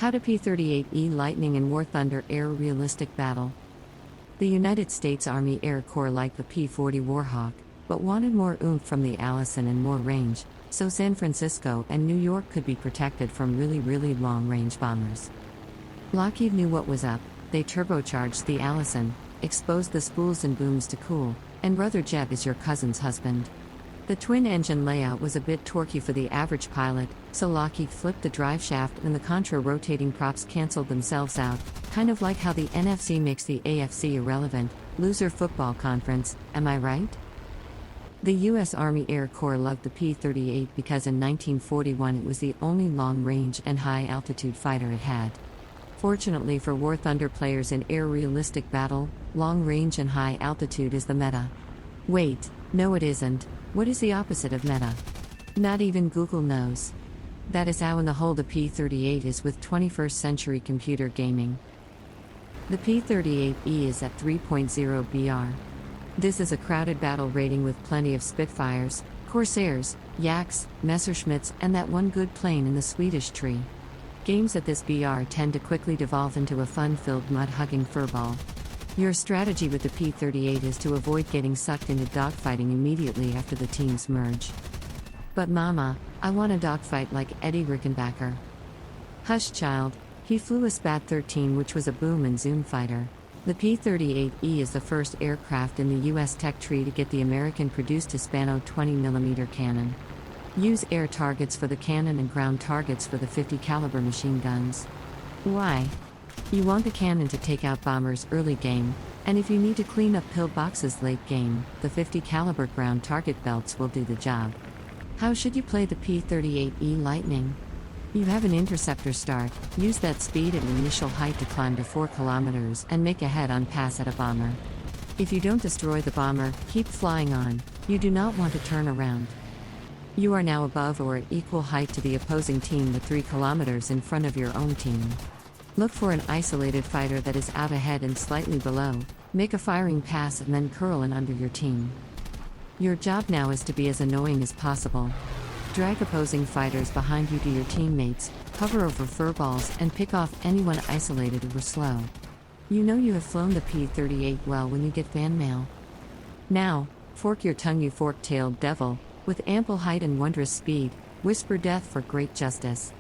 How to P-38E Lightning and War Thunder Air Realistic Battle. The United States Army Air Corps liked the P-40 Warhawk, but wanted more oomph from the Allison and more range, so San Francisco and New York could be protected from really long-range bombers. Lockheed knew what was up. They turbocharged the Allison, exposed the spools and booms to cool, and Brother Jeb is your cousin's husband. The twin-engine layout was a bit torquey for the average pilot, so Lockheed flipped the drive shaft and the contra-rotating props canceled themselves out, kind of like how the NFC makes the AFC irrelevant, loser football conference, am I right? The U.S. Army Air Corps loved the P-38 because in 1941 it was the only long-range and high-altitude fighter it had. Fortunately for War Thunder players in air realistic battle, long range and high altitude is the meta. Wait, no it isn't. What is the opposite of meta? Not even Google knows. That is how in the hole the P-38 is with 21st century computer gaming. The P-38E is at 3.0 BR. This is a crowded battle rating with plenty of Spitfires, Corsairs, Yaks, Messerschmitts, and that one good plane in the Swedish tree. Games at this BR tend to quickly devolve into a fun-filled mud-hugging furball. Your strategy with the P-38 is to avoid getting sucked into dogfighting immediately after the teams merge. But mama, I want a dogfight like Eddie Rickenbacker. Hush child, he flew a Spat-13 which was a boom and zoom fighter. The P-38E is the first aircraft in the US tech tree to get the American-produced Hispano 20mm cannon. Use air targets for the cannon and ground targets for the 50 caliber machine guns. Why? You want the cannon to take out bombers early game, and if you need to clean up pillboxes late game, the 50 caliber ground target belts will do the job. How should you play the P-38E Lightning? You have an interceptor start, use that speed and initial height to climb to 4 kilometers and make a head-on pass at a bomber. If you don't destroy the bomber, keep flying on. You do not want to turn around. You are now above or at equal height to the opposing team with 3 kilometers in front of your own team. Look for an isolated fighter that is out ahead and slightly below, make a firing pass and then curl in under your team. Your job now is to be as annoying as possible. Drag opposing fighters behind you to your teammates, hover over furballs and pick off anyone isolated or slow. You know you have flown the P-38 well when you get fan mail. Now, fork your tongue you fork-tailed devil, with ample height and wondrous speed, whisper death for great justice.